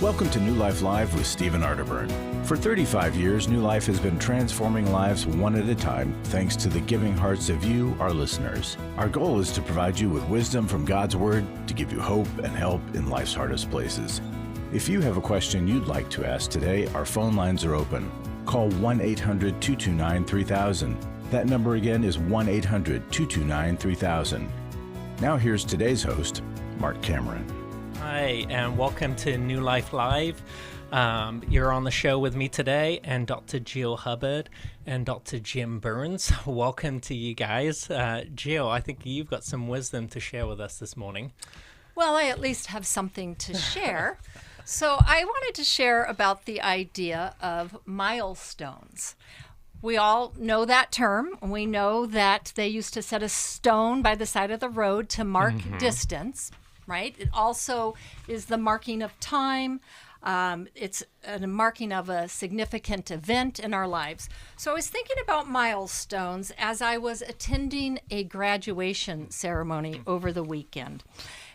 Welcome to New Life Live with Stephen Arterburn. For 35 years, New Life has been transforming lives one at a time thanks to the giving hearts of you, our listeners. Our goal is to provide you with wisdom from God's Word to give you hope and help in life's hardest places. If you have a question you'd like to ask today, our phone lines are open. Call 1-800-229-3000. That number again is 1-800-229-3000. Now here's today's host, Marc Cameron. Hi, and welcome to New Life Live. You're on the show with me today, and Dr. Jill Hubbard and Dr. Jim Burns. Welcome to you guys. Jill, I think you've got some wisdom to share with us this morning. Well, I at least have something to share. So I wanted to share about the idea of milestones. We all know that term. We know that they used to set a stone by the side of the road to mark distance, right? It also is the marking of time. It's a marking of a significant event in our lives. So I was thinking about milestones as I was attending a graduation ceremony over the weekend.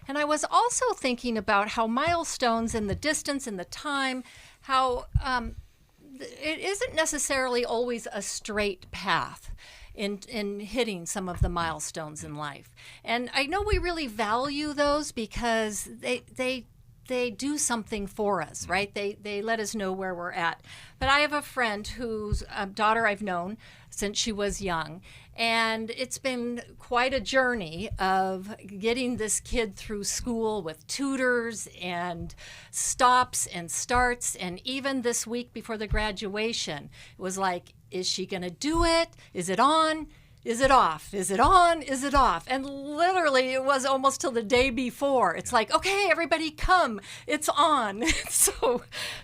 And I was also thinking about how milestones and the distance and the time, how it isn't necessarily always a straight path in hitting some of the milestones in life. And I know we really value those because they do something for us, right? They let us know where we're at. But I have a friend whose daughter I've known since she was young. And it's been quite a journey of getting this kid through school with tutors and stops and starts. And even this week before the graduation, it was like, is she going to do it? Is it on? Is it off? Is it on? Is it off? And literally it was almost till the day before. It's like, okay, everybody come, it's on.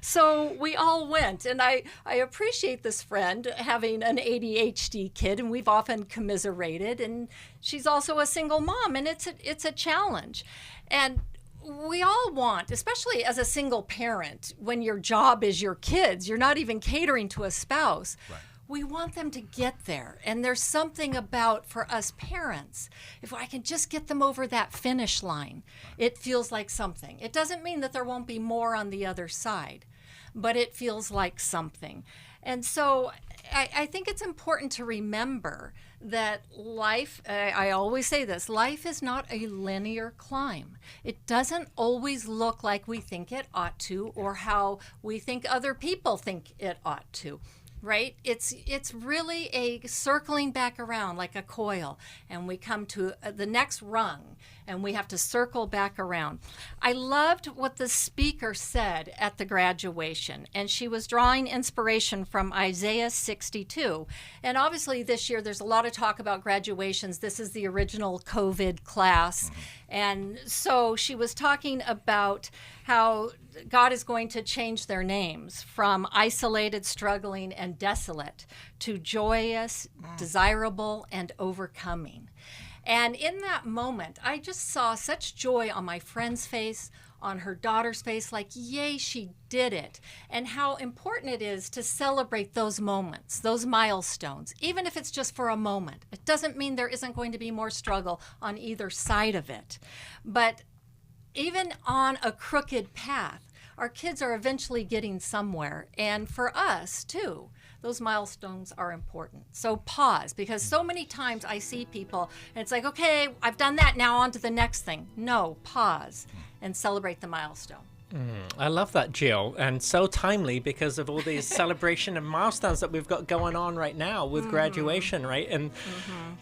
So we all went. And I appreciate this friend having an ADHD kid, and we've often commiserated. And she's also a single mom, and it's a challenge. And we all want, especially as a single parent, when your job is your kids, you're not even catering to a spouse. Right. We want them to get there. And there's something about, for us parents, if I can just get them over that finish line, it feels like something. It doesn't mean that there won't be more on the other side, but it feels like something. And so I think it's important to remember that life, I always say this, life is not a linear climb. It doesn't always look like we think it ought to, or how we think other people think it ought to. Right? It's really a circling back around like a coil, and we come to the next rung, and we have to circle back around. I loved what the speaker said at the graduation, and she was drawing inspiration from Isaiah 62. And obviously this year there's a lot of talk about graduations. This is the original COVID class. And so she was talking about how God is going to change their names from isolated, struggling, and desolate to joyous, desirable, and overcoming. And in that moment, I just saw such joy on my friend's face, on her daughter's face, like, yay, she did it. And how important it is to celebrate those moments, those milestones, even if it's just for a moment. It doesn't mean there isn't going to be more struggle on either side of it. But even on a crooked path, our kids are eventually getting somewhere. And for us, too, those milestones are important. So pause, because so many times I see people, and it's like, okay, I've done that, now on to the next thing. No, pause and celebrate the milestone. I love that, Jill, and so timely because of all these celebration and milestones that we've got going on right now with graduation, right? And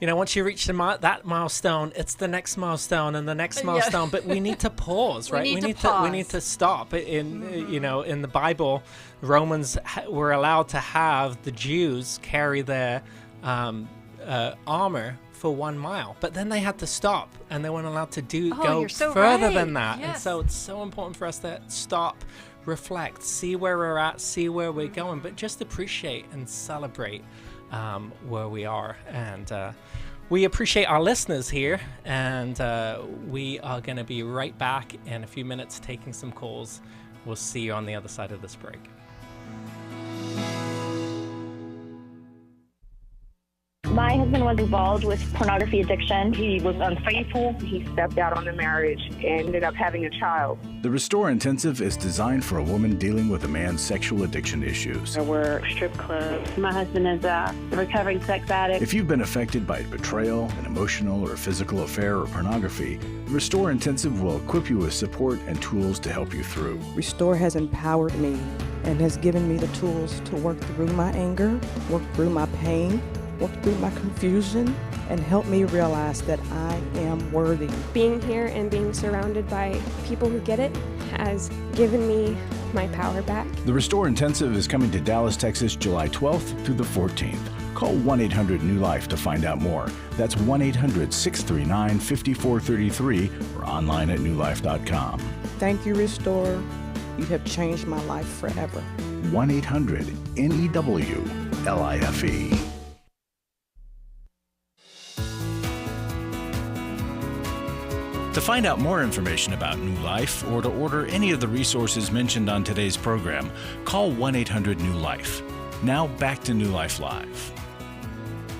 you know, once you reach that milestone, it's the next milestone and the next milestone. But we need to pause, right? We need to stop. In you know, in the Bible, Romans were allowed to have the Jews carry their armor for 1 mile, but then they had to stop, and they weren't allowed to go further than that. Yes. And so it's so important for us to stop, reflect, see where we're at, see where we're going, but just appreciate and celebrate where we are. And we appreciate our listeners here, and we are going to be right back in a few minutes taking some calls. We'll see you on the other side of this break. My husband was involved with pornography addiction. He was unfaithful. He stepped out on the marriage and ended up having a child. The Restore Intensive is designed for a woman dealing with a man's sexual addiction issues. There were strip clubs. My husband is a recovering sex addict. If you've been affected by betrayal, an emotional or physical affair, or pornography, the Restore Intensive will equip you with support and tools to help you through. Restore has empowered me and has given me the tools to work through my anger, work through my pain, work through my confusion, and help me realize that I am worthy. Being here and being surrounded by people who get it has given me my power back. The Restore Intensive is coming to Dallas, Texas, July 12th through the 14th. Call 1-800-NEW-LIFE to find out more. That's 1-800-639-5433 or online at newlife.com. Thank you, Restore. You have changed my life forever. 1-800-NEW-LIFE. To find out more information about New Life or to order any of the resources mentioned on today's program, call 1-800-NEW-LIFE. Now back to New Life Live.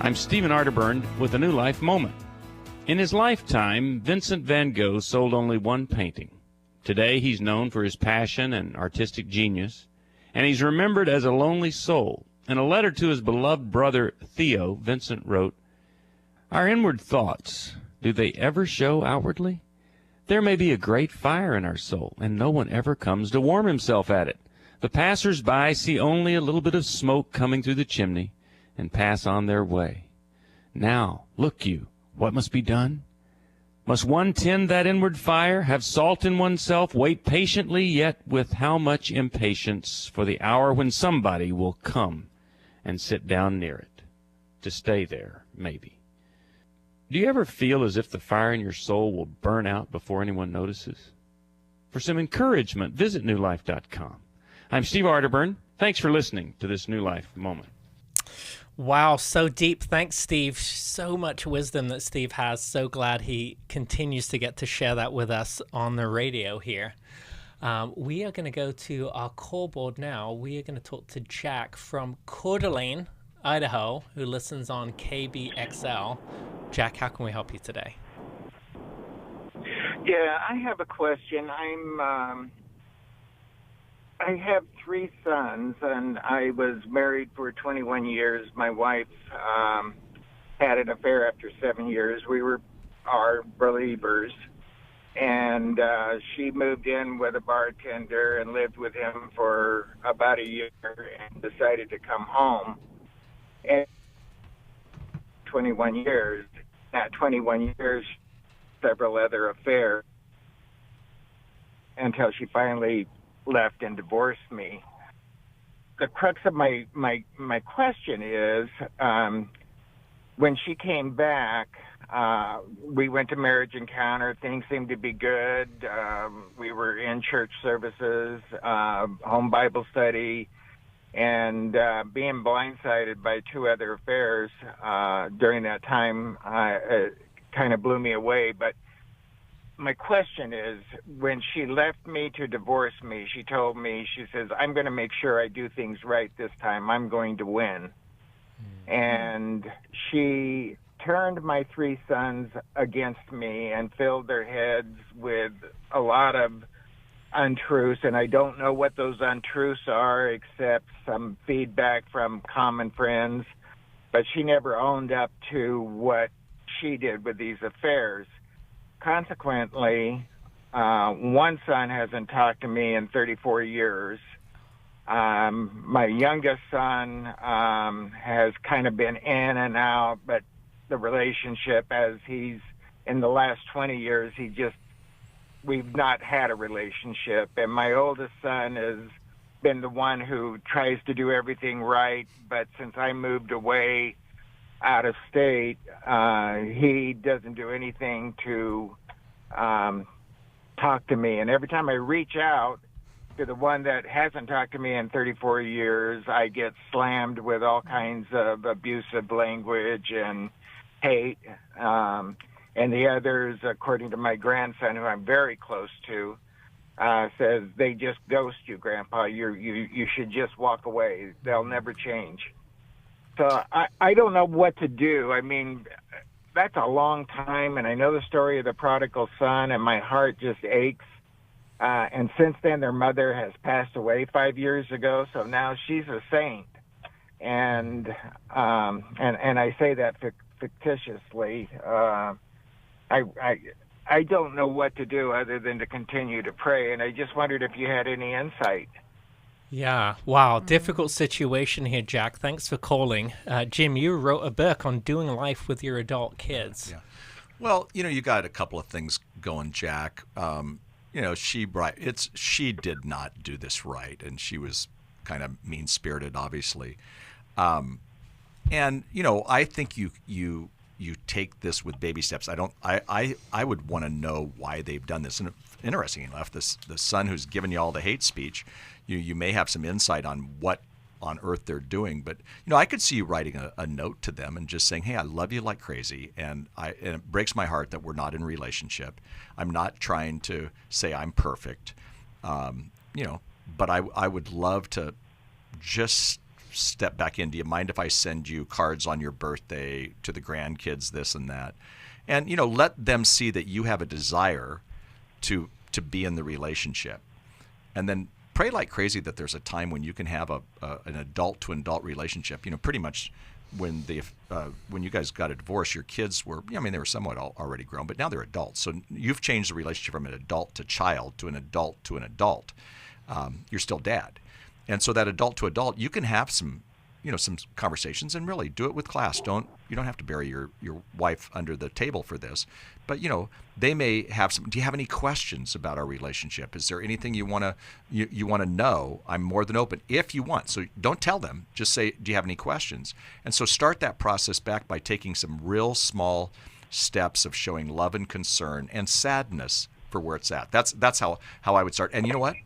I'm Stephen Arterburn with a New Life Moment. In his lifetime, Vincent van Gogh sold only one painting. Today, he's known for his passion and artistic genius, and he's remembered as a lonely soul. In a letter to his beloved brother Theo, Vincent wrote, "Our inward thoughts, do they ever show outwardly? There may be a great fire in our soul, and no one ever comes to warm himself at it. The passers-by see only a little bit of smoke coming through the chimney and pass on their way. Now, look you, what must be done? Must one tend that inward fire, have salt in oneself, wait patiently, yet with how much impatience for the hour when somebody will come and sit down near it, to stay there, maybe. Do you ever feel as if the fire in your soul will burn out before anyone notices? For some encouragement, visit newlife.com. I'm Steve Arterburn. Thanks for listening to this New Life Moment. Wow, so deep. Thanks, Steve. So much wisdom that Steve has. So glad he continues to get to share that with us on the radio here. We are going to go to our call board now. We are going to talk to Jack from Coeur d'Alene, Idaho, who listens on KBXL. Jack, how can we help you today? Yeah, I have a question. I have 3 sons, and I was married for 21 years. My wife had an affair after 7 years. We are believers, and she moved in with a bartender and lived with him for about a year and decided to come home. And 21 years. At 21 years, several other affairs until she finally left and divorced me. The crux of my question is, when she came back, we went to marriage encounter. Things seemed to be good. We were in church services, home Bible study, and being blindsided by 2 other affairs during that time kind of blew me away. But my question is, when she left me to divorce me, she told me, she says, I'm going to make sure I do things right this time. I'm going to win. Mm-hmm. And she turned my 3 sons against me and filled their heads with a lot of untruths, and I don't know what those untruths are except some feedback from common friends, but she never owned up to what she did with these affairs. Consequently, one son hasn't talked to me in 34 years. My youngest son has kind of been in and out, but the relationship, as he's in the last 20 years, we've not had a relationship. And my oldest son has been the one who tries to do everything right, but since I moved away out of state, he doesn't do anything to talk to me. And every time I reach out to the one that hasn't talked to me in 34 years, I get slammed with all kinds of abusive language and hate. And the others, according to my grandson, who I'm very close to, says, they just ghost you, Grandpa. You should just walk away. They'll never change. So I don't know what to do. I mean, that's a long time, and I know the story of the prodigal son, and my heart just aches. And since then, their mother has passed away 5 years ago, so now she's a saint. And I say that fictitiously. I don't know what to do other than to continue to pray, and I just wondered if you had any insight. Yeah, wow, difficult situation here, Jack. Thanks for calling. Jim, you wrote a book on doing life with your adult kids. Yeah. Well, you got a couple of things going, Jack. She did not do this right, and she was kind of mean-spirited, obviously. I think you take this with baby steps. I would want to know why they've done this. And interesting enough, the son who's given you all the hate speech, you may have some insight on what on earth they're doing. But I could see you writing a note to them and just saying, "Hey, I love you like crazy, and it breaks my heart that we're not in a relationship. I'm not trying to say I'm perfect, but I would love to just step back in. Do you mind if I send you cards on your birthday to the grandkids, this and that?" And let them see that you have a desire to be in the relationship, and then pray like crazy that there's a time when you can have an adult to adult relationship. Pretty much when you guys got a divorce, your kids were, they were somewhat already grown, but now they're adults. So you've changed the relationship from an adult to child to an adult to an adult. You're still dad. And so that adult to adult, you can have some conversations and really do it with class. You don't have to bury your wife under the table for this. But, they may have some, do you have any questions about our relationship? Is there anything you want to know? I'm more than open if you want. So don't tell them, just say, do you have any questions? And so start that process back by taking some real small steps of showing love and concern and sadness for where it's at. That's how I would start. And you know what?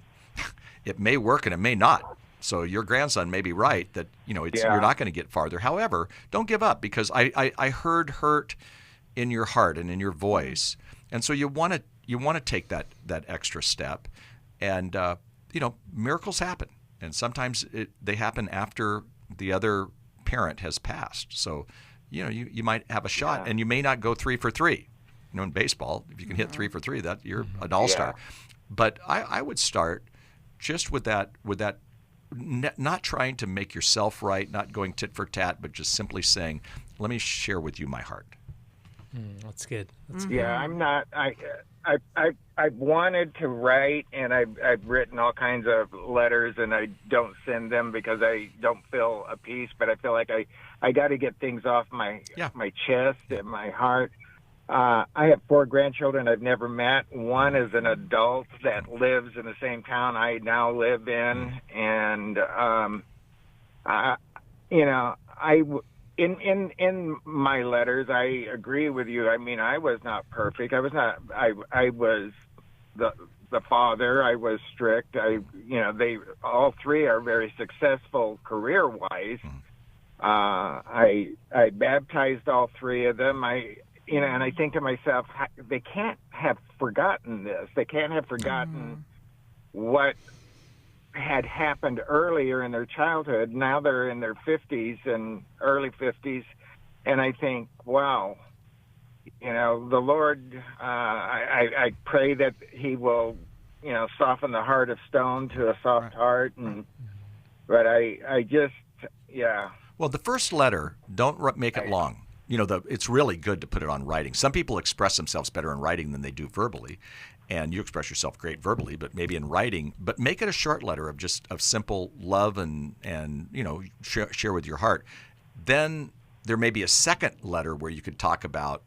It may work and it may not. So your grandson may be right that, you're not going to get farther. However, don't give up, because I heard hurt in your heart and in your voice. And so you want to take that extra step. And, miracles happen. And sometimes they happen after the other parent has passed. So, you might have a shot and you may not go 3 for 3. In baseball, if you can hit 3 for 3, that you're an all-star. Yeah. But I would start just with that, not trying to make yourself right, not going tit for tat, but just simply saying, let me share with you my heart. That's good. Yeah, I'm not. I've wanted to write, and I've written all kinds of letters, and I don't send them because I don't feel a peace. But I feel like I got to get things off my chest and my heart. I have 4 grandchildren I've never met. One is an adult that lives in the same town I now live in, and in my letters, I agree with you. I mean, I was not perfect. I was not. I was the father. I was strict. They all 3 are very successful career-wise. I baptized all 3 of them. And I think to myself, they can't have forgotten this. They can't have forgotten what had happened earlier in their childhood. Now they're in their 50s and early 50s. And I think, wow, the Lord, I pray that he will, soften the heart of stone to a soft heart. But I just, yeah. Well, the first letter, don't make it long. It's really good to put it on writing. Some people express themselves better in writing than they do verbally, and you express yourself great verbally, but maybe in writing. But make it a short letter of simple love and share with your heart. Then there may be a second letter where you could talk about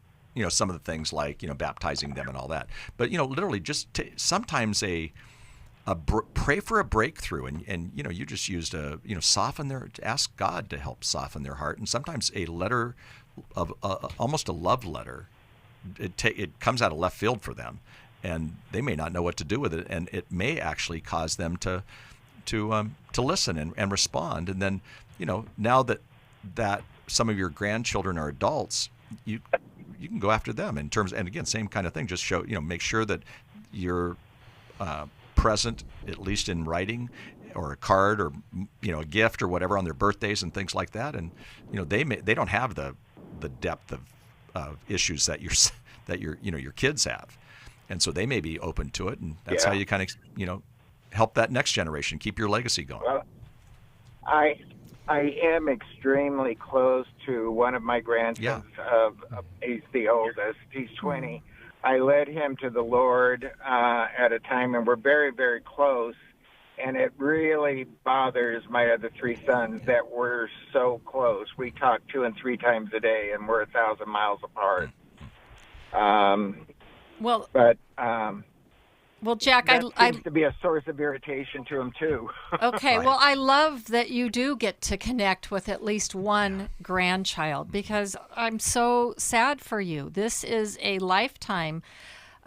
some of the things like baptizing them and all that. But literally just sometimes pray for a breakthrough, and you just used ask God to help soften their heart, and sometimes a letter of almost a love letter, it comes out of left field for them, and they may not know what to do with it, and it may actually cause them to listen and respond. And then now that some of your grandchildren are adults, you can go after them in terms, and again, same kind of thing, just show make sure that you're present, at least in writing, or a card or a gift or whatever on their birthdays and things like that. And they don't have the depth of issues that your kids have, and so they may be open to it, and that's how you kind of help that next generation keep your legacy going. Well, I am extremely close to one of my grandkids. He's the oldest. He's 20. I led him to the Lord at a time, and we're very, very close. And it really bothers my other 3 sons that we're so close. We talk 2 and 3 times a day, and we're 1,000 miles apart. Well, Jack, that seems to be a source of irritation to him too. Okay, well, I love that you do get to connect with at least one grandchild, because I'm so sad for you. This is a lifetime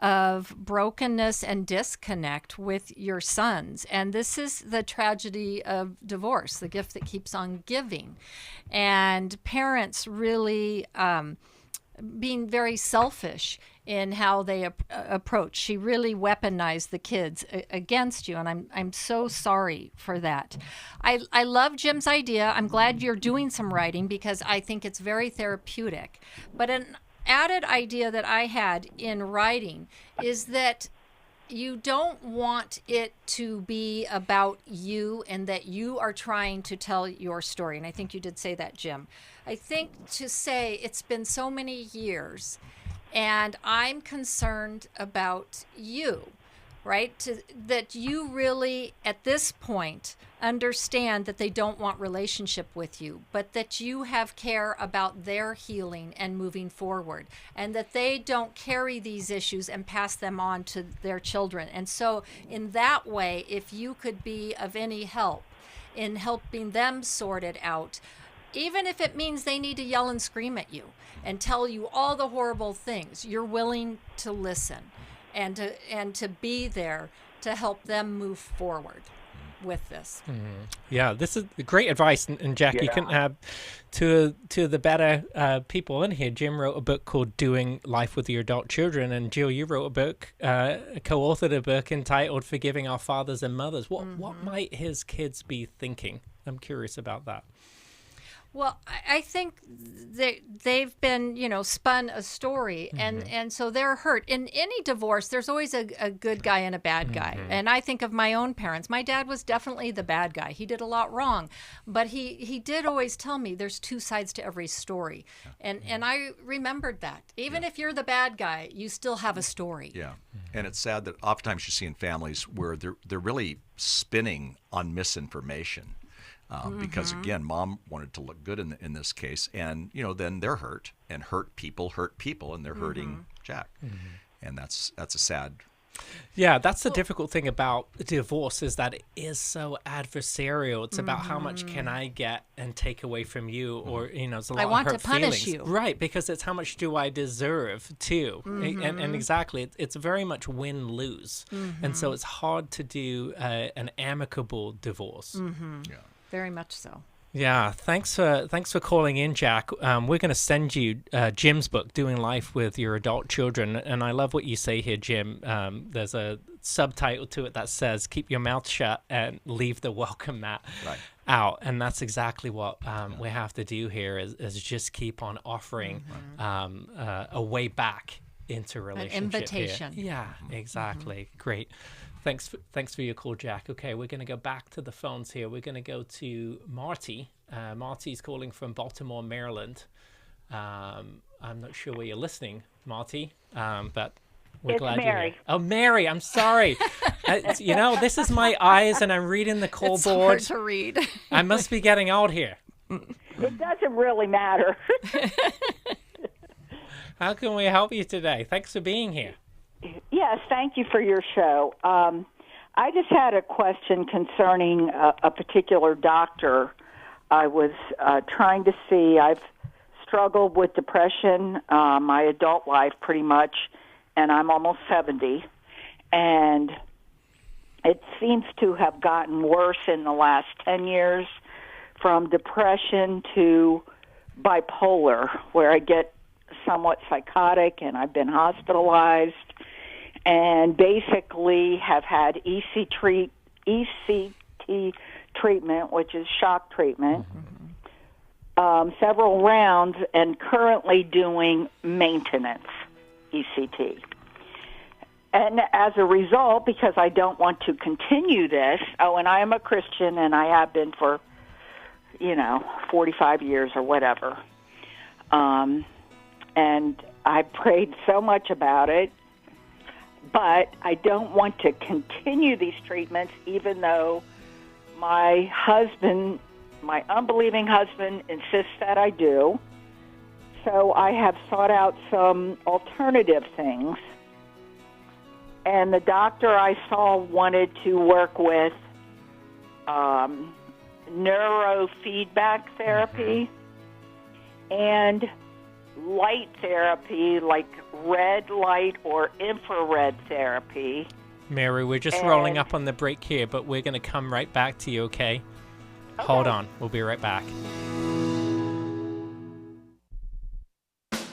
of brokenness and disconnect with your sons, and this is the tragedy of divorce, the gift that keeps on giving, and parents really being very selfish in how they approach. She really weaponized the kids against you, and I'm so sorry for that. I love Jim's idea. I'm glad you're doing some writing, because I think it's very therapeutic. But an added idea that I had in writing is that you don't want it to be about you and that you are trying to tell your story. And I think you did say that, Jim. I think to say it's been so many years and I'm concerned about you, right? That you really, at this point, understand that they don't want relationship with you, but that you have care about their healing and moving forward, and that they don't carry these issues and pass them on to their children. And so in that way, if you could be of any help in helping them sort it out, even if it means they need to yell and scream at you and tell you all the horrible things, you're willing to listen and to be there to help them move forward with this. Yeah, this is great advice. And Jack, you couldn't have two of the better people in here. Jim wrote a book called Doing Life with Your Adult Children, and Jill, you wrote a book, co-authored a book entitled Forgiving Our Fathers and Mothers. What might his kids be thinking? I'm curious about that. Well, I think they've been, spun a story, and so they're hurt. In any divorce, there's always a good guy and a bad guy. And I think of my own parents. My dad was definitely the bad guy. He did a lot wrong, but he did always tell me there's 2 sides to every story. And I remembered that. Even if you're the bad guy, you still have a story. Yeah. And it's sad that oftentimes you see in families where they're really spinning on misinformation. Because again, mom wanted to look good in this case, and then they're hurt, and hurt people, and they're hurting Jack, and that's a sad. Yeah, that's the difficult thing about divorce, is that it is so adversarial. It's about how much can I get and take away from you, or there's a lot I of want hurt to punish feelings. you, right? Because it's how much do I deserve too, and exactly, it's very much win-lose, and so it's hard to do an amicable divorce. Yeah. Very much so. Yeah, thanks for calling in, Jack. We're going to send you Jim's book, Doing Life with Your Adult Children, and I love what you say here, Jim. There's a subtitle to it that says, keep your mouth shut and leave the welcome mat out, and that's exactly what we have to do here, is just keep on offering a way back into relationship. An invitation. Here. Yeah, exactly. Great. Thanks for your call, Jack. Okay, we're going to go back to the phones here. We're going to go to Marty. Marty's calling from Baltimore, Maryland. I'm not sure where you're listening, Marty, but we're glad Mary. you're here. Oh, Mary, I'm sorry. This is my eyes, and I'm reading the call board. It's hard to read. I must be getting old here. It doesn't really matter. How can we help you today? Thanks for being here. Yes, thank you for your show. I just had a question concerning a particular doctor. I was trying to see. I've struggled with depression my adult life pretty much, and I'm almost 70. And it seems to have gotten worse in the last 10 years, from depression to bipolar, where I get somewhat psychotic, and I've been hospitalized, and basically have had ECT ECT treatment, which is shock treatment, several rounds, and currently doing maintenance ECT. And as a result, because I don't want to continue this, and I am a Christian, and I have been for, 45 years or whatever. And I prayed so much about it, but I don't want to continue these treatments, even though my husband, my unbelieving husband, insists that I do. So I have sought out some alternative things. And the doctor I saw wanted to work with neurofeedback therapy and light therapy, like red light or infrared therapy. Mary, we're just rolling up on the break here, but we're going to come right back to you, okay? Hold on. We'll be right back.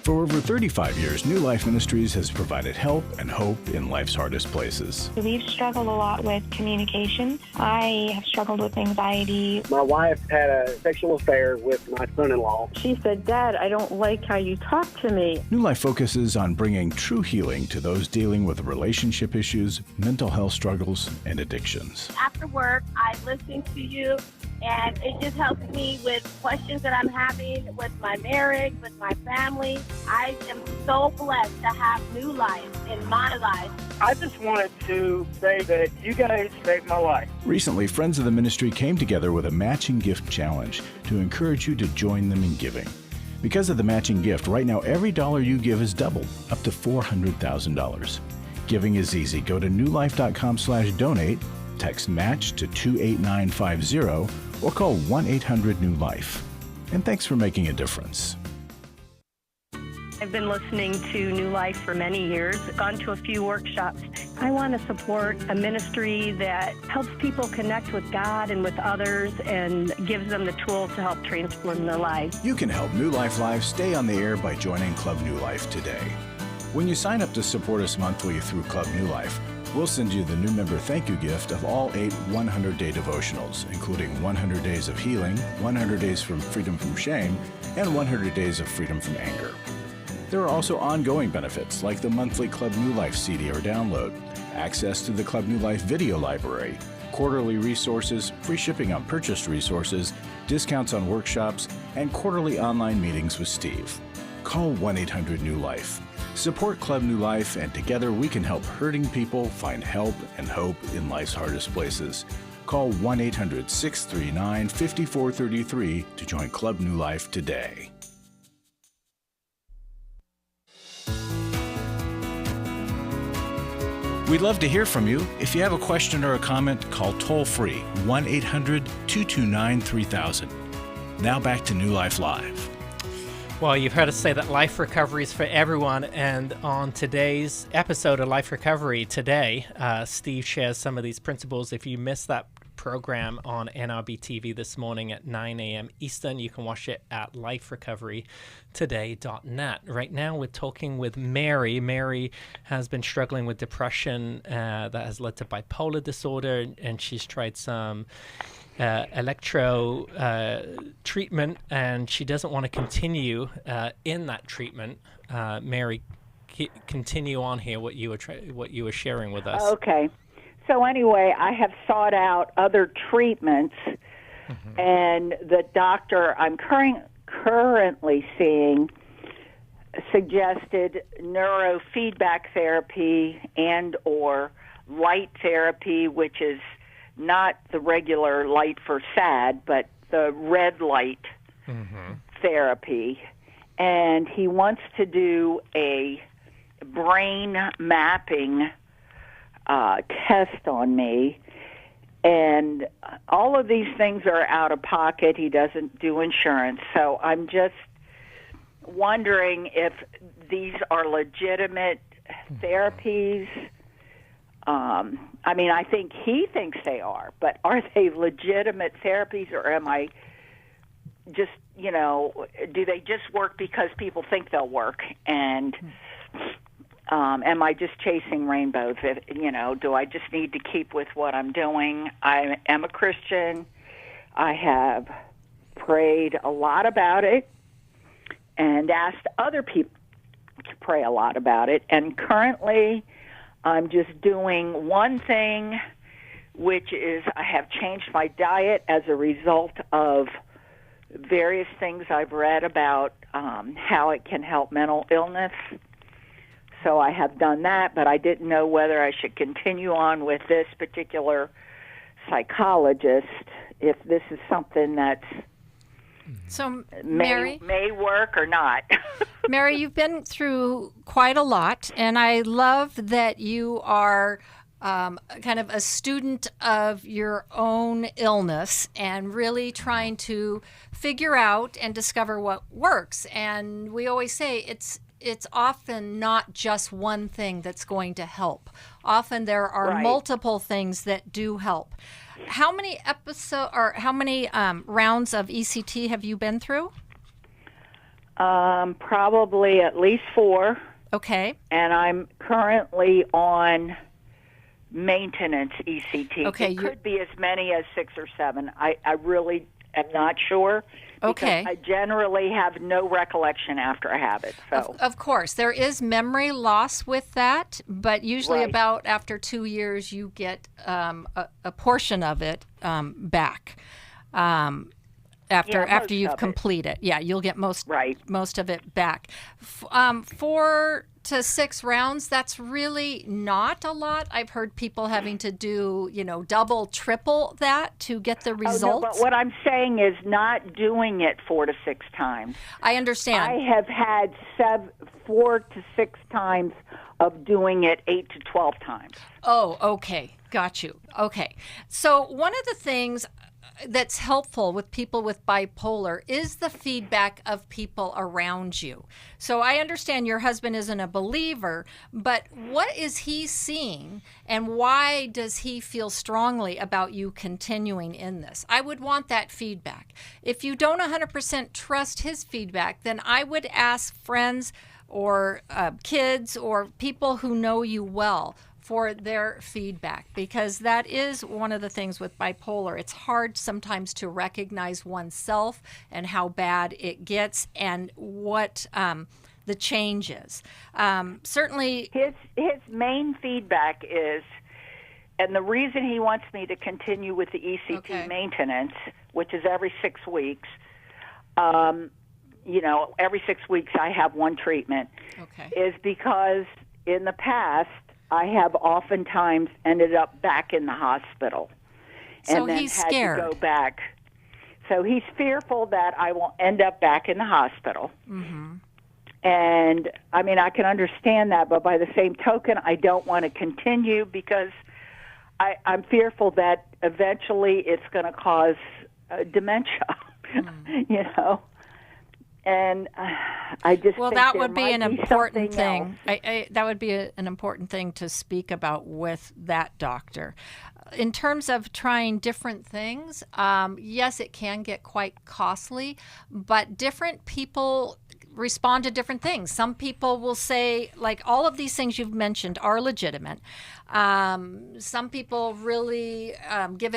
For over 35 years, New Life Ministries has provided help and hope in life's hardest places. We've struggled a lot with communication. I have struggled with anxiety. My wife had a sexual affair with my son-in-law. She said, "Dad, I don't like how you talk to me." New Life focuses on bringing true healing to those dealing with relationship issues, mental health struggles, and addictions. After work, I listen to you, and it just helps me with questions that I'm having with my marriage, with my family. I am so blessed to have New Life in my life. I just wanted to say that you guys saved my life. Recently, friends of the ministry came together with a matching gift challenge to encourage you to join them in giving. Because of the matching gift, right now every dollar you give is doubled, up to $400,000. Giving is easy. Go to newlife.com/donate, text MATCH to 28950, or call 1-800-NEW-LIFE. And thanks for making a difference. I've been listening to New Life for many years, gone to a few workshops. I want to support a ministry that helps people connect with God and with others and gives them the tools to help transform their lives. You can help New Life Live stay on the air by joining Club New Life today. When you sign up to support us monthly through Club New Life, we'll send you the new member thank you gift of all 8 100-day devotionals, including 100 Days of Healing, 100 Days from Freedom from Shame, and 100 Days of Freedom from Anger. There are also ongoing benefits like the monthly Club New Life CD or download, access to the Club New Life video library, quarterly resources, free shipping on purchased resources, discounts on workshops, and quarterly online meetings with Steve. Call 1-800-NEW-LIFE. Support Club New Life, and together we can help hurting people find help and hope in life's hardest places. Call 1-800-639-5433 to join Club New Life today. We'd love to hear from you. If you have a question or a comment, call toll-free 1-800-229-3000. Now back to New Life Live. Well, you've heard us say that life recovery is for everyone, and on today's episode of Life Recovery today, Steve shares some of these principles. If you missed that program on NRB TV this morning at 9 a.m. Eastern, you can watch it at liferecoverytoday.net. Right now, we're talking with Mary. Mary has been struggling with depression that has led to bipolar disorder, and she's tried some electro treatment, and she doesn't want to continue in that treatment. Mary, continue on here what you were sharing with us. Okay. So anyway, I have sought out other treatments, and the doctor I'm currently seeing suggested neurofeedback therapy and or light therapy, which is not the regular light for SAD, but the red light therapy. And he wants to do a brain mapping test on me. And all of these things are out of pocket. He doesn't do insurance. So I'm just wondering if these are legitimate therapies. I mean, I think he thinks they are, but are they legitimate therapies, or am I just, do they just work because people think they'll work? And Am I just chasing rainbows? Do I just need to keep with what I'm doing? I am a Christian. I have prayed a lot about it and asked other people to pray a lot about it. And currently, I'm just doing one thing, which is I have changed my diet as a result of various things I've read about how it can help mental illness. So I have done that, but I didn't know whether I should continue on with this particular psychologist, if this is something that's Mary, may work or not. Mary, you've been through quite a lot, and I love that you are kind of a student of your own illness and really trying to figure out and discover what works. And we always say it's often not just one thing that's going to help. Often there are multiple things that do help. How many rounds of ECT have you been through? Probably at least 4. Okay. And I'm currently on maintenance ECT. Okay. It could be as many as 6 or 7. I really am not sure. Okay. I generally have no recollection after I have it. So of course, there is memory loss with that, but usually about after 2 years, you get a portion of it back. After you've completed, you'll get most of it back. 4 to 6 rounds, that's really not a lot. I've heard people having to do, double, triple that to get the results. Oh, no, but what I'm saying is not doing it 4 to 6 times. I understand. I have had 4 to 6 times of doing it 8 to 12 times. Oh, okay. Got you. Okay. So one of the things that's helpful with people with bipolar is the feedback of people around you. So I understand your husband isn't a believer, but what is he seeing and why does he feel strongly about you continuing in this? I would want that feedback. If you don't 100% trust his feedback, then I would ask friends or kids or people who know you well for their feedback, because that is one of the things with bipolar. It's hard sometimes to recognize oneself and how bad it gets and what the change is. Certainly, his main feedback is, and the reason he wants me to continue with the ECT maintenance, which is every 6 weeks. Every 6 weeks I have one treatment. Is because in the past, I have oftentimes ended up back in the hospital. And then he's scared. To go back. So he's fearful that I will end up back in the hospital. Mm-hmm. And, I can understand that, but by the same token, I don't want to continue because I'm fearful that eventually it's going to cause dementia, And I just think that would be an important thing. That would be an important thing to speak about with that doctor. In terms of trying different things, yes, it can get quite costly, but different people respond to different things. Some people will say, like, all of these things you've mentioned are legitimate. Some people really give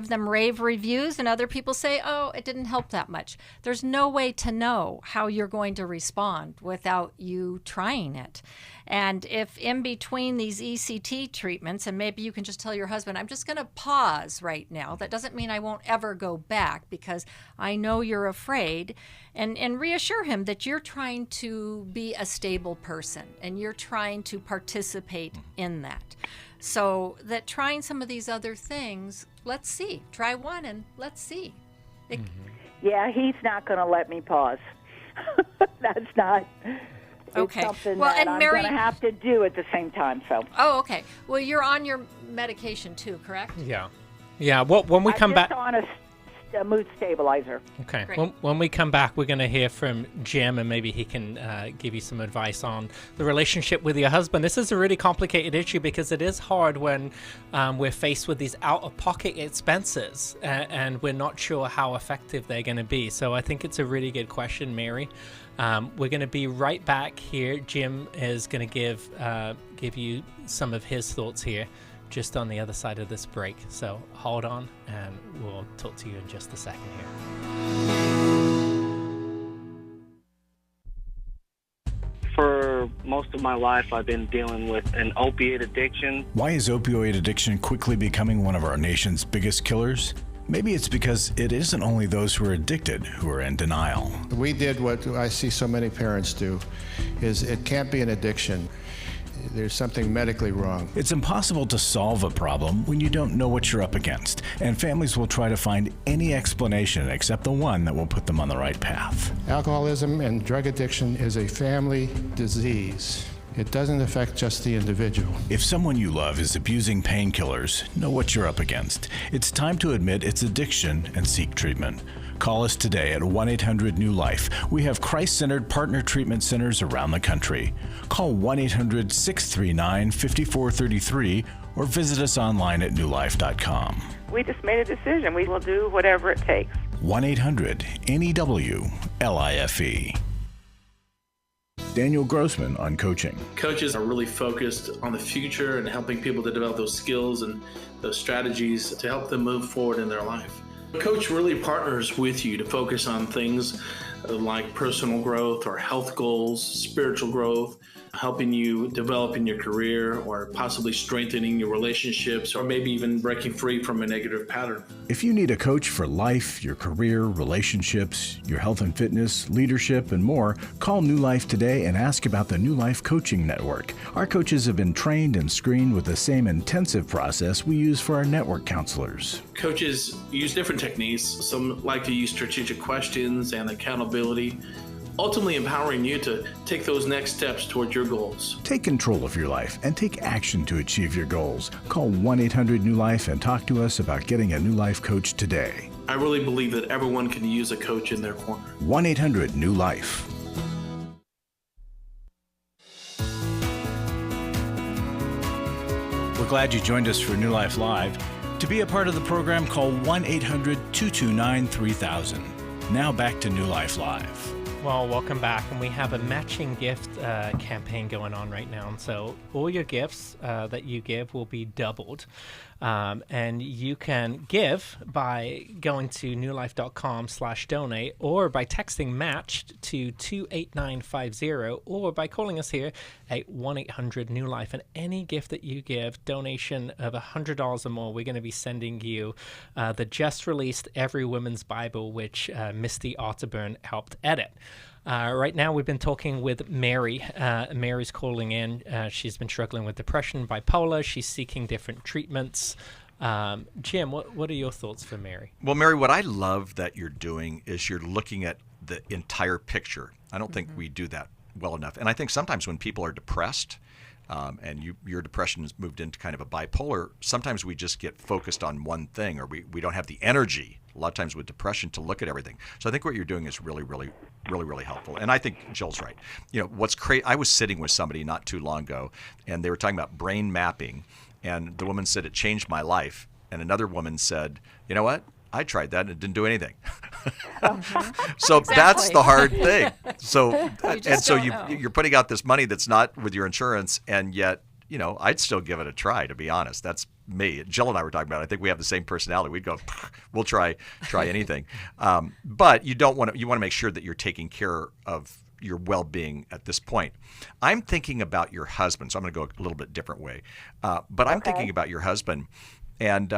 them rave reviews, and other people say, oh, it didn't help that much. There's no way to know how you're going to respond without you trying it. And if in between these ECT treatments, and maybe you can just tell your husband, I'm just going to pause right now. That doesn't mean I won't ever go back because I know you're afraid. And reassure him that you're trying to be a stable person and you're trying to participate in that. So that trying some of these other things, let's see. Try one and let's see. Yeah, he's not going to let me pause. That's not... It's something that I'm going to have to do at the same time. So. Oh, okay. Well, you're on your medication too, correct? Yeah. Yeah. Well, when we come back. I'm just on a mood stabilizer. Okay. When we come back, we're going to hear from Jim, and maybe he can give you some advice on the relationship with your husband. This is a really complicated issue because it is hard when we're faced with these out-of-pocket expenses and we're not sure how effective they're going to be. So I think it's a really good question, Mary. We're going to be right back here. Jim is going to give you some of his thoughts here just on the other side of this break. So hold on, and we'll talk to you in just a second here. For most of my life, I've been dealing with an opiate addiction. Why is opioid addiction quickly becoming one of our nation's biggest killers? Maybe it's because it isn't only those who are addicted who are in denial. We did what I see so many parents do, is it can't be an addiction. There's something medically wrong. It's impossible to solve a problem when you don't know what you're up against, and families will try to find any explanation except the one that will put them on the right path. Alcoholism and drug addiction is a family disease. It doesn't affect just the individual. If someone you love is abusing painkillers, know what you're up against. It's time to admit it's addiction and seek treatment. Call us today at 1-800-NEW-LIFE. We have Christ-centered partner treatment centers around the country. Call 1-800-639-5433 or visit us online at newlife.com. We just made a decision. We will do whatever it takes. 1-800-NEW-LIFE. Daniel Grossman on coaching. Coaches are really focused on the future and helping people to develop those skills and those strategies to help them move forward in their life. A coach really partners with you to focus on things like personal growth or health goals, spiritual growth, helping you develop in your career or possibly strengthening your relationships or maybe even breaking free from a negative pattern. If you need a coach for life, your career, relationships, your health and fitness, leadership, and more, call New Life today and ask about the New Life Coaching Network. Our coaches have been trained and screened with the same intensive process we use for our network counselors. Coaches use different techniques. Some like to use strategic questions and accountability, ultimately empowering you to take those next steps toward your goals. Take control of your life and take action to achieve your goals. Call 1-800-NEW-LIFE and talk to us about getting a New Life coach today. I really believe that everyone can use a coach in their corner. 1-800-NEW-LIFE. We're glad you joined us for New Life Live. To be a part of the program, call 1-800-229-3000. Now back to New Life Live. Well, welcome back, and we have a matching gift campaign going on right now. And so all your gifts that you give will be doubled. And you can give by going to newlife.com/donate or by texting matched to 28950 or by calling us here at 1-800-NEW-LIFE. And any gift that you give, donation of $100 or more, we're going to be sending you the just released Every Woman's Bible, which Misty Otterburn helped edit. Right now, we've been talking with Mary. Mary's calling in. She's been struggling with depression, bipolar. She's seeking different treatments. Jim, what are your thoughts for Mary? Well, Mary, what I love that you're doing is you're looking at the entire picture. I don't think we do that well enough. And I think sometimes when people are depressed, and your depression has moved into kind of a bipolar, sometimes we just get focused on one thing, or we don't have the energy, a lot of times with depression, to look at everything. So I think what you're doing is really, really, really, really helpful. And I think Jill's right. You know, what's crazy, I was sitting with somebody not too long ago, and they were talking about brain mapping, and the woman said, it changed my life. And another woman said, you know what? I tried that and it didn't do anything. So exactly. That's the hard thing. So you're putting out this money that's not with your insurance, and yet, you know, I'd still give it a try, to be honest. That's me. Jill and I were talking about it. I think we have the same personality. We'd go, we'll try anything. But you want to make sure that you're taking care of your well-being at this point. I'm thinking about your husband, so I'm going to go a little bit different way. But I'm thinking about your husband, and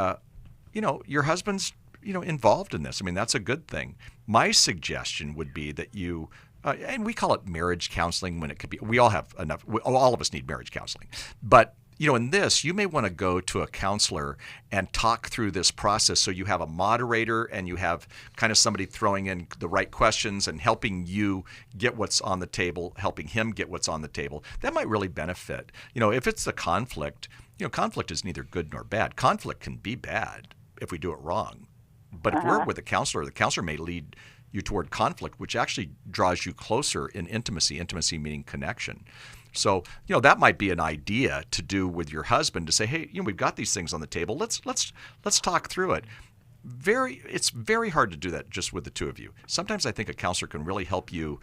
you know, your husband's involved in this. I mean, that's a good thing. My suggestion would be that you, and we call it marriage counseling when it could be, we all have enough, all of us need marriage counseling. But, you know, in this, you may want to go to a counselor and talk through this process so you have a moderator and you have kind of somebody throwing in the right questions and helping you get what's on the table, helping him get what's on the table. That might really benefit. You know, if it's a conflict, conflict is neither good nor bad. Conflict can be bad if we do it wrong. But if we're with a counselor, the counselor may lead you toward conflict, which actually draws you closer in intimacy meaning connection. So, that might be an idea to do with your husband, to say, hey, we've got these things on the table. Let's talk through it. it's very hard to do that just with the two of you. Sometimes I think a counselor can really help you,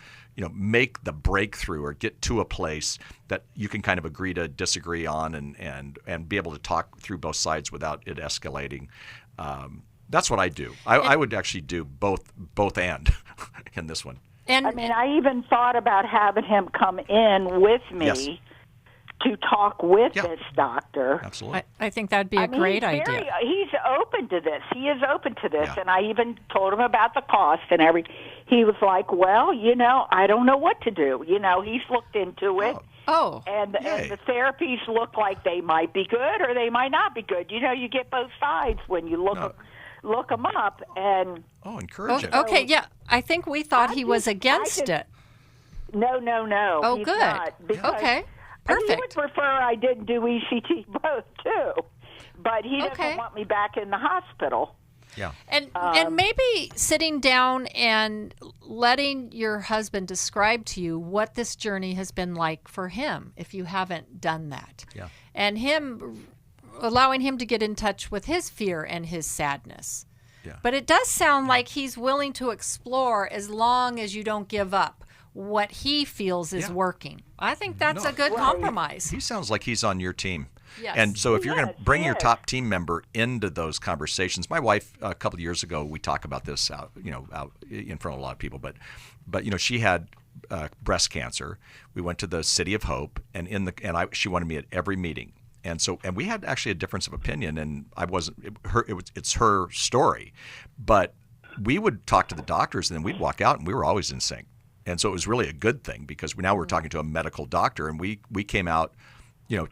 make the breakthrough or get to a place that you can kind of agree to disagree on and be able to talk through both sides without it escalating. That's what I do. I would actually do both and in this one. And I even thought about having him come in with me. Yes. To talk with this doctor. Absolutely. I think that'd be a great idea. He's open to this. He is open to this. And I even told him about the cost and everything. He was like, well, I don't know what to do. He's looked into it. Oh. And the therapies look like they might be good or they might not be good. You get both sides when you look them up. And encouraging. Okay, yeah. I think we thought he was against it. No. Oh, he's good. Not, Okay. Perfect. He would prefer I didn't do ECT both too, but he doesn't want me back in the hospital. Yeah. And maybe sitting down and letting your husband describe to you what this journey has been like for him, if you haven't done that. Yeah. And allowing him to get in touch with his fear and his sadness. Yeah. But it does sound like he's willing to explore as long as you don't give up what he feels is working. I think that's a good compromise. He sounds like he's on your team. Yes. And so if you're going to bring your top team member into those conversations, my wife, a couple of years ago, we talk about this out in front of a lot of people, but she had breast cancer. We went to the City of Hope, and she wanted me at every meeting. And we had actually a difference of opinion, and it's her story. But we would talk to the doctors, and then we'd walk out, and we were always in sync. And so it was really a good thing because now we're talking to a medical doctor, and we came out,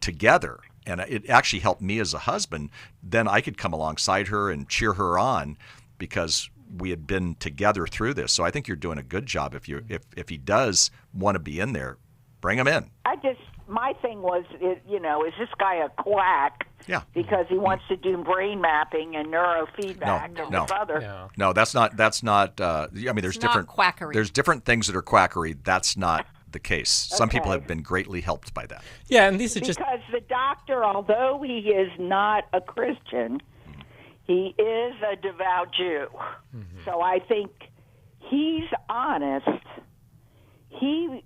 together. And it actually helped me as a husband. Then I could come alongside her and cheer her on because we had been together through this. So I think you're doing a good job. If he does want to be in there, bring him in. My thing was, is this guy a quack? Yeah. Because he wants to do brain mapping and neurofeedback. No, that's not. There's different quackery. There's different things that are quackery. That's not the case. Some people have been greatly helped by that. Yeah, and these are just because the doctor, although he is not a Christian, he is a devout Jew. Mm-hmm. So I think he's honest. He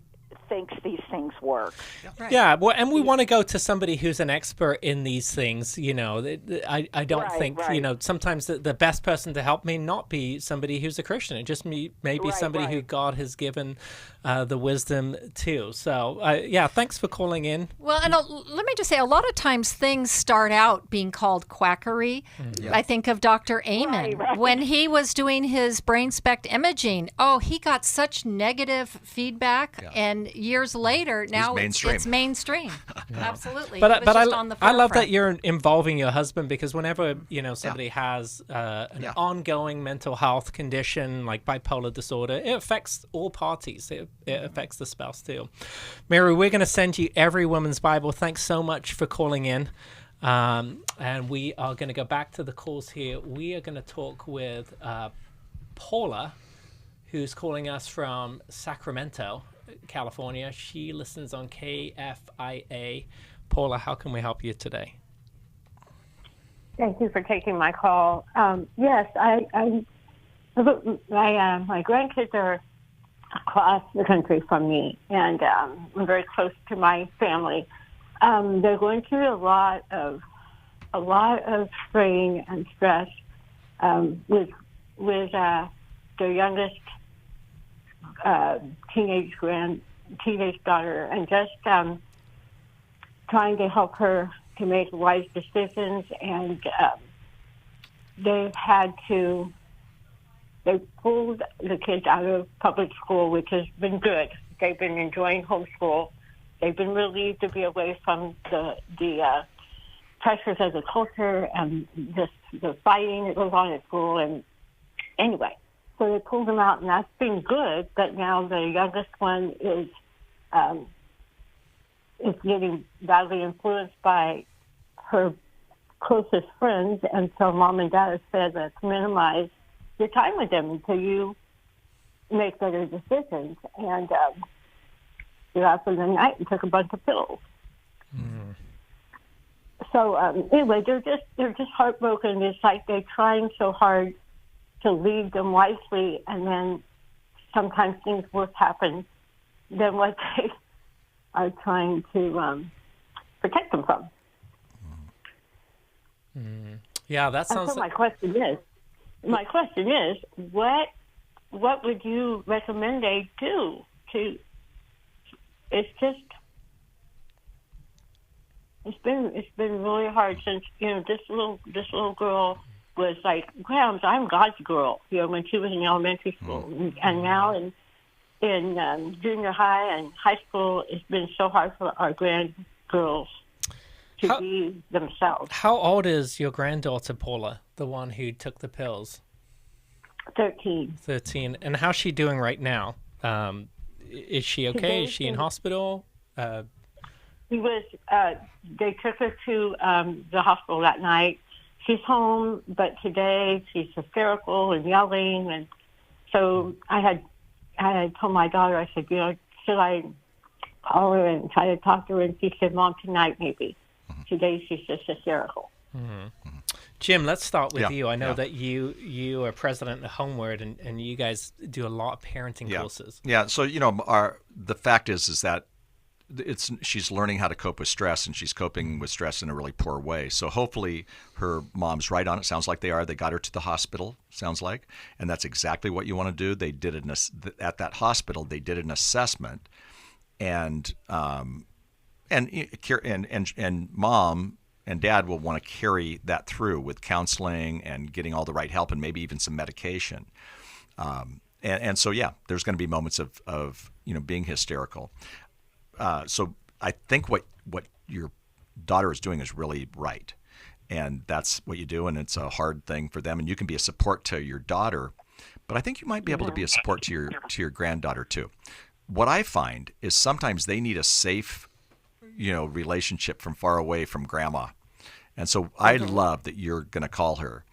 thinks these things work. Right. Yeah, well, and we want to go to somebody who's an expert in these things. I don't think sometimes the best person to help may not be somebody who's a Christian. It just may be somebody who God has given the wisdom to. So thanks for calling in. Well, and let me just say, a lot of times things start out being called quackery. Yeah. I think of Dr. Amen when he was doing his brain spect imaging. Oh, he got such negative feedback, and years later, now it's mainstream. Absolutely. But I love that you're involving your husband, because whenever somebody has an ongoing mental health condition like bipolar disorder, it affects all parties. It affects the spouse too. Mary, we're going to send you every woman's Bible. Thanks so much for calling in. And we are going to go back to the calls here. We are going to talk with Paula, who's calling us from Sacramento, California. She listens on KFIA. Paula, how can we help you today? Thank you for taking my call. Yes, my grandkids are across the country from me, and I'm very close to my family. They're going through a lot of strain and stress with their youngest teenage daughter, and just trying to help her to make wise decisions. And they pulled the kids out of public school, which has been good. They've been enjoying homeschool. They've been relieved to be away from the pressures of the culture and the fighting that goes on at school. And anyway, so they pulled them out, and that's been good. But now the youngest one is getting badly influenced by her closest friends, and so Mom and Dad have said, let's minimize your time with them until you make better decisions. And after the night, we took a bunch of pills. So anyway, they're just heartbroken. It's like they're trying so hard to lead them wisely, and then sometimes things worse happen than what they are trying to protect them from. Yeah, that sounds. And so my question is, what would you recommend they do to? It's been really hard since this little girl was like, Grams, I'm God's girl, when she was in elementary school, and now in junior high and high school, it's been so hard for our grandgirls to be themselves. How old is your granddaughter, Paula, the one who took the pills? 13. 13. And how's she doing right now? Is she okay? Is she in hospital? She was. They took her to the hospital that night. She's home, but today she's hysterical and yelling, and so I had told my daughter, I said, should I call her and try to talk to her? And she said, Mom, tonight maybe. Today she's just hysterical. Jim, let's start with you. I know that you are president of Homeward, and you guys do a lot of parenting courses. Yeah. So the fact is that she's learning how to cope with stress, and she's coping with stress in a really poor way. So hopefully her mom's right on it. Sounds like they are. They got her to the hospital, sounds like, and that's exactly what you want to do. They did at that hospital. They did an assessment, and mom and dad will want to carry that through with counseling and getting all the right help and maybe even some medication. And so there's going to be moments of being hysterical. So I think what your daughter is doing is really right, and that's what you do, and it's a hard thing for them, and you can be a support to your daughter, but I think you might be able to be a support to your granddaughter too. What I find is sometimes they need a safe, relationship from far away from grandma, and so I love that you're going to call her,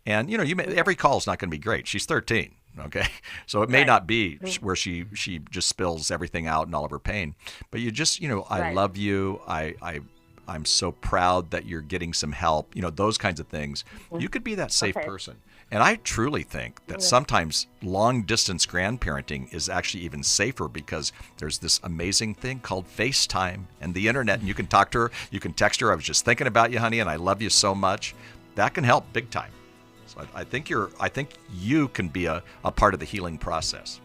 and every call is not going to be great. She's 13. Okay, so it may not be where she just spills everything out and all of her pain, but you just I love you. I'm so proud that you're getting some help. Those kinds of things. You could be that safe person, and I truly think that sometimes long distance grandparenting is actually even safer because there's this amazing thing called FaceTime and the internet, and you can talk to her, you can text her. I was just thinking about you, honey, and I love you so much. That can help big time. So I think you can be a part of the healing process.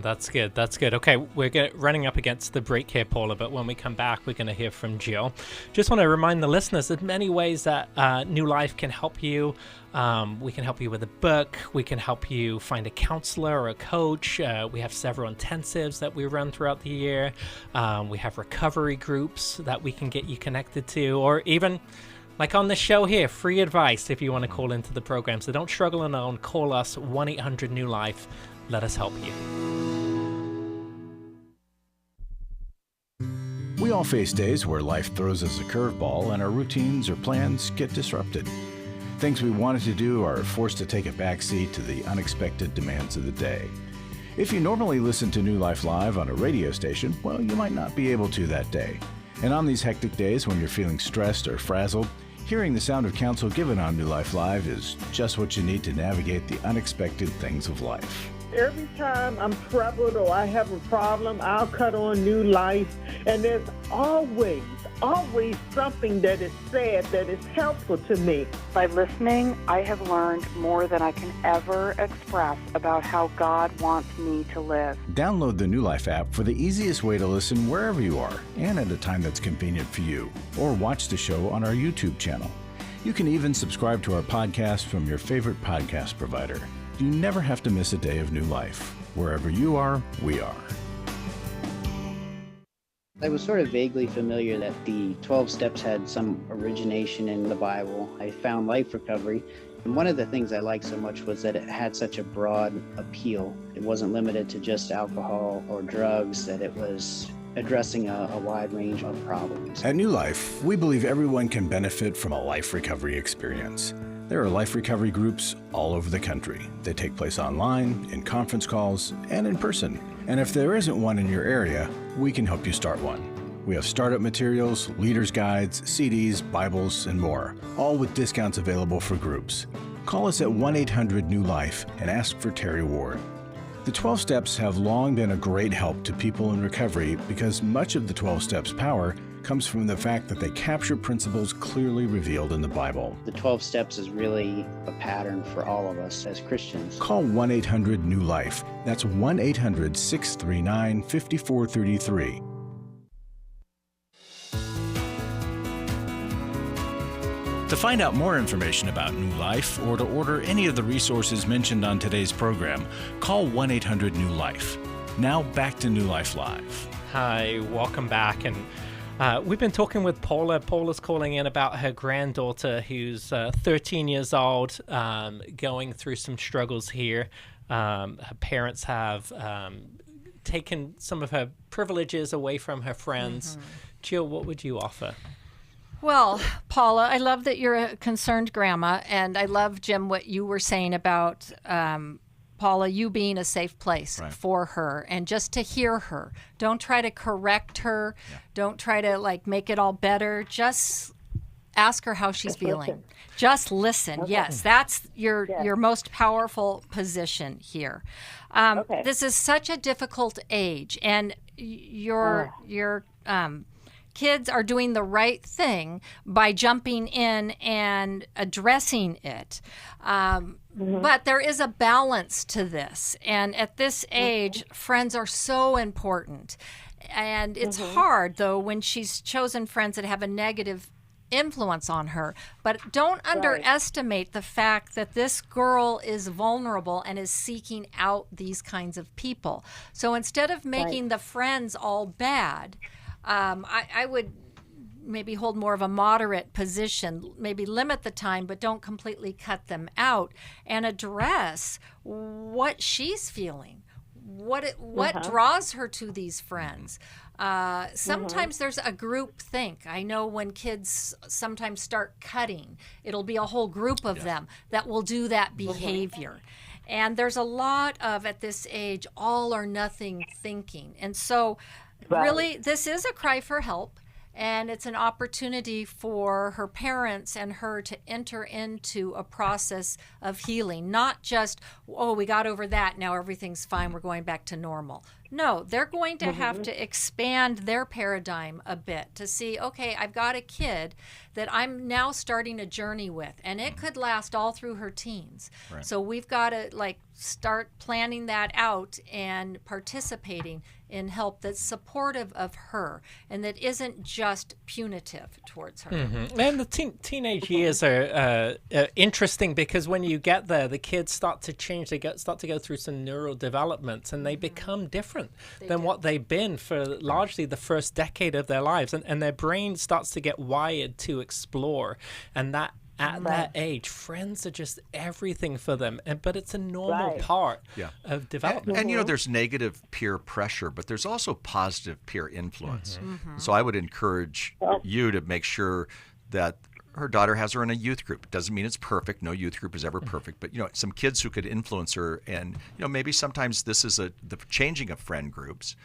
That's good. That's good. Okay, we're running up against the break here, Paula, but when we come back, we're going to hear from Jill. Just want to remind the listeners that many ways that New Life can help you. We can help you with a book. We can help you find a counselor or a coach. We have several intensives that we run throughout the year. We have recovery groups that we can get you connected to, or even like on the show here, free advice if you want to call into the program. So don't struggle alone. Call us 1-800-NEW-LIFE. Let us help you. We all face days where life throws us a curveball and our routines or plans get disrupted. Things we wanted to do are forced to take a backseat to the unexpected demands of the day. If you normally listen to New Life Live on a radio station, well, you might not be able to that day. And on these hectic days when you're feeling stressed or frazzled, hearing the sound of counsel given on New Life Live is just what you need to navigate the unexpected things of life. Every time I'm troubled or I have a problem, I'll cut on New Life, and there's always something that is said that is helpful to me. By listening, I have learned more than I can ever express about how God wants me to live. Download the New Life app for the easiest way to listen wherever you are and at a time that's convenient for you, or watch the show on our YouTube channel. You can even subscribe to our podcast from your favorite podcast provider. You never have to miss a day of New Life. Wherever you are, we are. I was sort of vaguely familiar that the 12 steps had some origination in the Bible. I found Life Recovery, and one of the things I liked so much was that it had such a broad appeal. It wasn't limited to just alcohol or drugs, that it was addressing a wide range of problems. At New Life, we believe everyone can benefit from a life recovery experience. There are life recovery groups all over the country. They take place online, in conference calls, and in person. And if there isn't one in your area, we can help you start one. We have startup materials, leaders' guides, CDs, Bibles, and more, all with discounts available for groups. Call us at 1-800-NEW-LIFE and ask for Terry Ward. The 12 Steps have long been a great help to people in recovery because much of the 12 Steps' power comes from the fact that they capture principles clearly revealed in the Bible. The 12 Steps is really a pattern for all of us as Christians. Call 1-800-NEW-LIFE. That's 1-800-639-5433. To find out more information about New Life or to order any of the resources mentioned on today's program, call 1-800-NEW-LIFE. Now back to New Life Live. Hi, welcome back. And we've been talking with Paula. Paula's calling in about her granddaughter who's 13 years old, going through some struggles here. Her parents have taken some of her privileges away from her friends. Jill, what would you offer? Well, Paula, I love that you're a concerned grandma, and I love, Jim, what you were saying about Paula, you being a safe place for her, and just to hear her. Don't try to correct her. Yeah. Don't try to make it all better. Just ask her how she's feeling. Listen. Just listen. Okay. Yes, that's your most powerful position here. This is such a difficult age, and your kids are doing the right thing by jumping in and addressing it. But there is a balance to this. And at this age, friends are so important. And it's hard, though, when she's chosen friends that have a negative influence on her. But don't underestimate the fact that this girl is vulnerable and is seeking out these kinds of people. So instead of making the friends all bad, I would maybe hold more of a moderate position, maybe limit the time, but don't completely cut them out, and address what she's feeling, what draws her to these friends. Sometimes there's a group think. I know when kids sometimes start cutting, it'll be a whole group of them that will do that behavior. And there's a lot of, at this age, all or nothing thinking. And so really, this is a cry for help, and it's an opportunity for her parents and her to enter into a process of healing, not just, oh, we got over that, now everything's fine, we're going back to normal. No, they're going to have to expand their paradigm a bit to see, okay, I've got a kid that I'm now starting a journey with, and it could last all through her teens. Right. So we've got to start planning that out and participating in help that's supportive of her and that isn't just punitive towards her. And the teenage years are interesting because when you get there, the kids start to change. They start to go through some neurodevelopments, and they become different than what they've been for largely the first decade of their lives. And their brain starts to get wired to explore. And that at that age, friends are just everything for them. But it's a normal part of development. And there's negative peer pressure, but there's also positive peer influence. So I would encourage you to make sure that her daughter has her in a youth group. It doesn't mean it's perfect. No youth group is ever perfect. But, some kids who could influence her. And, maybe sometimes this is the changing of friend groups.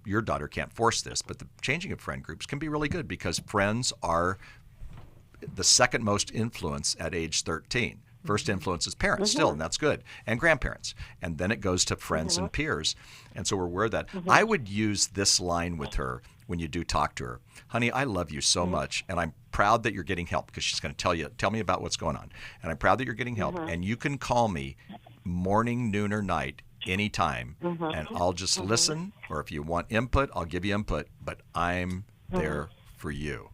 Your daughter can't force this, but the changing of friend groups can be really good because friends are the second most influence at age 13. First influence is parents still, and that's good, and grandparents. And then it goes to friends and peers. And so we're aware of that. I would use this line with her when you do talk to her. Honey, I love you so much, and I'm proud that you're getting help, because she's going to tell me about what's going on. And I'm proud that you're getting help, and you can call me morning, noon, or night anytime, and I'll just listen, or if you want input, I'll give you input, but I'm there for you.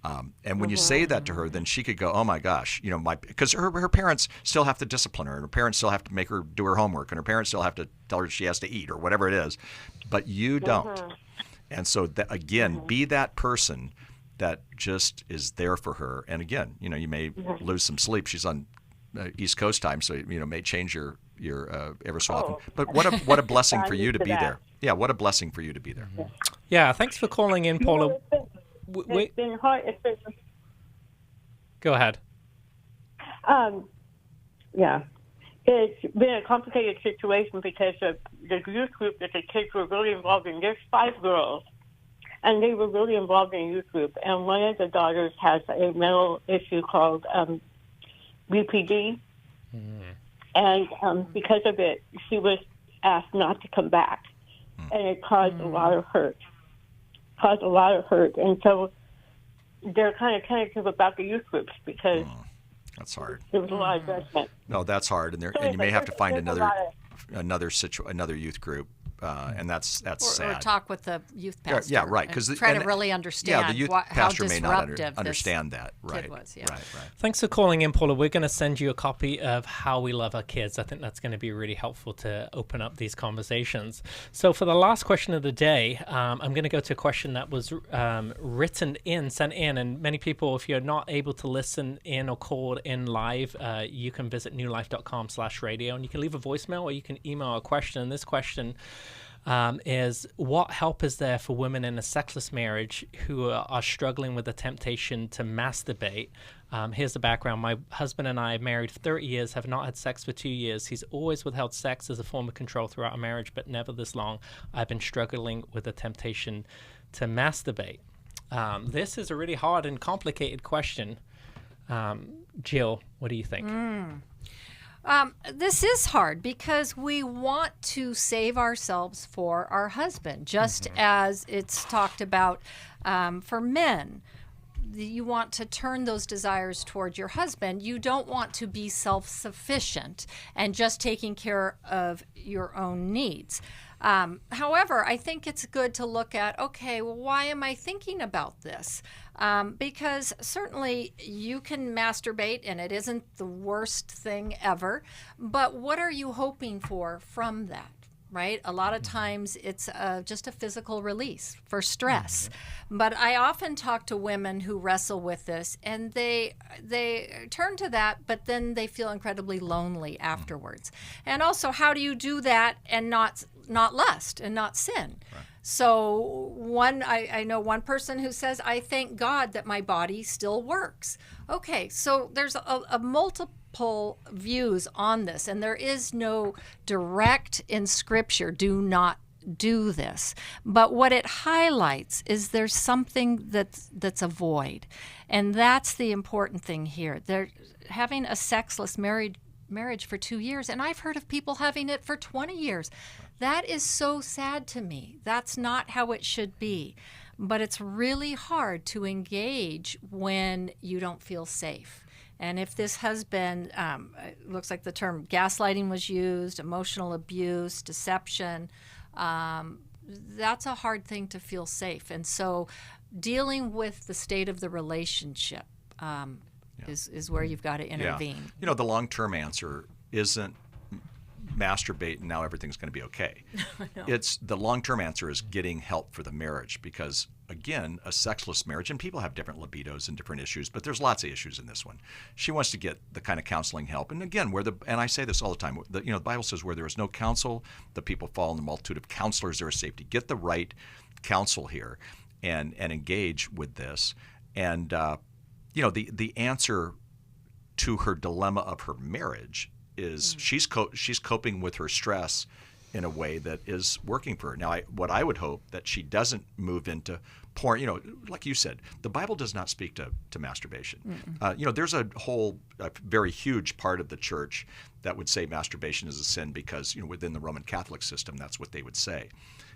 And when you say that to her, then she could go, oh my gosh, because her parents still have to discipline her, and her parents still have to make her do her homework, and her parents still have to tell her she has to eat or whatever it is, but you don't. And so again, be that person that just is there for her. And again, you may lose some sleep. She's on East Coast time, so may change your ever so often. But what a blessing for you to be there. Yeah, what a blessing for you to be there. Yeah, thanks for calling in, Paula. It's been hard. Go ahead. It's been a complicated situation because of the youth group that the kids were really involved in. There's 5 girls, And they were really involved in a youth group. And one of the daughters has a mental issue called BPD. And because of it, she was asked not to come back. And it caused a lot of hurt. And so they're kind of tentative about the youth groups because that's hard. There was a lot of judgment. No, that's hard, and you may have to find another youth group. And that's sad. Or talk with the youth pastor. Yeah, right. Because try to really understand. The youth pastor may not understand that. Right. Was, yeah. Right. Thanks for calling in, Paula. We're going to send you a copy of How We Love Our Kids. I think that's going to be really helpful to open up these conversations. So for the last question of the day, I'm going to go to a question that was sent in, and many people, if you're not able to listen in or call in live, you can visit newlife.com/radio, and you can leave a voicemail or you can email a question. And this question is, what help is there for women in a sexless marriage who are struggling with the temptation to masturbate? Here's the background. My husband and I, married 30 years, have not had sex for 2 years. He's always withheld sex as a form of control throughout our marriage, but never this long. I've been struggling with the temptation to masturbate. This is a really hard and complicated question. Jill, what do you think? This is hard because we want to save ourselves for our husband, just as it's talked about for men. You want to turn those desires toward your husband. You don't want to be self-sufficient and just taking care of your own needs. However, I think it's good to look at, okay, well, why am I thinking about this? Because certainly you can masturbate and it isn't the worst thing ever, but what are you hoping for from that? Right? A lot of times it's just a physical release for stress. But I often talk to women who wrestle with this, and they turn to that, but then they feel incredibly lonely afterwards. And also, how do you do that and not lust and not sin? Right. So I know one person who says, I thank God that my body still works. Okay, so there's a multiple views on this, and there is no direct in Scripture, do not do this. But what it highlights is there's something that's a void, and that's the important thing here. They're having a sexless marriage for 2 years, and I've heard of people having it for 20 years. That is so sad to me. That's not how it should be. But it's really hard to engage when you don't feel safe. And if this husband, looks like the term gaslighting was used, emotional abuse, deception, that's a hard thing to feel safe. And so dealing with the state of the relationship is where you've got to intervene. Yeah. The long-term answer isn't masturbate and now everything's going to be okay. No. It's the long-term answer is getting help for the marriage, because again, a sexless marriage, and people have different libidos and different issues, but there's lots of issues in this one. She wants to get the kind of counseling help, and again, and I say this all the time, the Bible says where there is no counsel, the people fall in the multitude of counselors, there is safety. Get the right counsel here and engage with this. And the answer to her dilemma of her marriage is she's coping with her stress in a way that is working for her. Now, what I would hope that she doesn't move into porn. Like you said, the Bible does not speak to masturbation. There's a very huge part of the church that would say masturbation is a sin because within the Roman Catholic system, that's what they would say.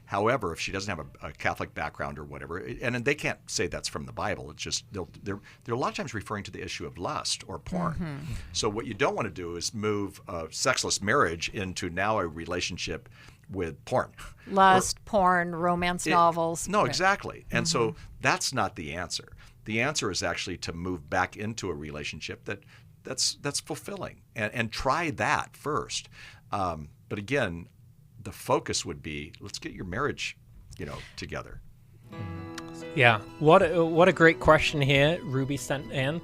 However, if she doesn't have a Catholic background or whatever, and they can't say that's from the Bible, it's just they're a lot of times referring to the issue of lust or porn. So what you don't want to do is move a sexless marriage into now a relationship with porn. Lust, porn, romance novels. No, exactly. And so that's not the answer. The answer is actually to move back into a relationship that's fulfilling and try that first. But again, the focus would be, let's get your marriage, together. Yeah, what a great question here Ruby sent in.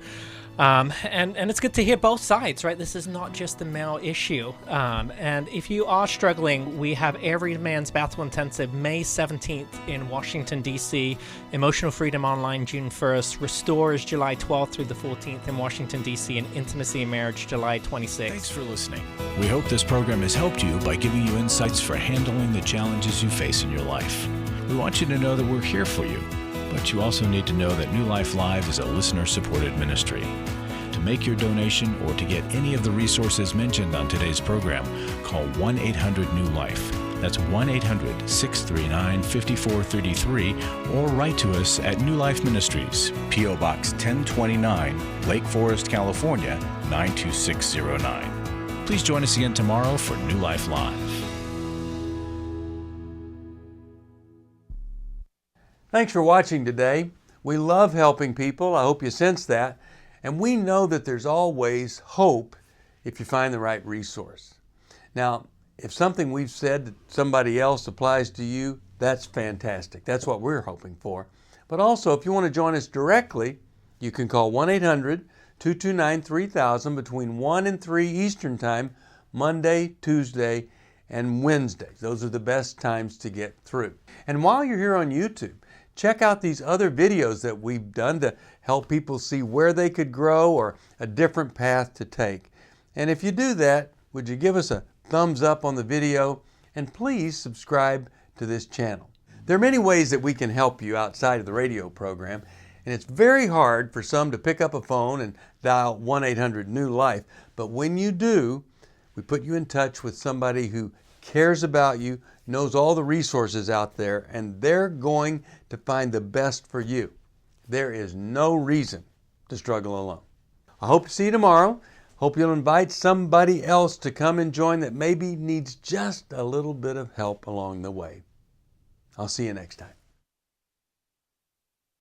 And it's good to hear both sides, right? This is not just a male issue. And if you are struggling, we have Every Man's Battle Intensive May 17th in Washington, D.C., Emotional Freedom Online June 1st, Restore is July 12th through the 14th in Washington, D.C., and Intimacy and Marriage July 26th. Thanks for listening. We hope this program has helped you by giving you insights for handling the challenges you face in your life. We want you to know that we're here for you, but you also need to know that New Life Live is a listener-supported ministry. To make your donation or to get any of the resources mentioned on today's program, call 1-800-NEW-LIFE. That's 1-800-639-5433, or write to us at New Life Ministries, P.O. Box 1029, Lake Forest, California, 92609. Please join us again tomorrow for New Life Live. Thanks for watching today. We love helping people. I hope you sense that. And we know that there's always hope if you find the right resource. Now, if something we've said to somebody else applies to you, that's fantastic. That's what we're hoping for. But also, if you want to join us directly, you can call 1-800-229-3000 between 1 and 3 Eastern Time, Monday, Tuesday, and Wednesday. Those are the best times to get through. And while you're here on YouTube, check out these other videos that we've done to help people see where they could grow or a different path to take. And if you do that, would you give us a thumbs up on the video, and please subscribe to this channel. There are many ways that we can help you outside of the radio program, and it's very hard for some to pick up a phone and dial 1-800-NEW-LIFE, but when you do, we put you in touch with somebody who cares about you, knows all the resources out there, and they're going to find the best for you. There is no reason to struggle alone. I hope to see you tomorrow. Hope you'll invite somebody else to come and join that maybe needs just a little bit of help along the way. I'll see you next time.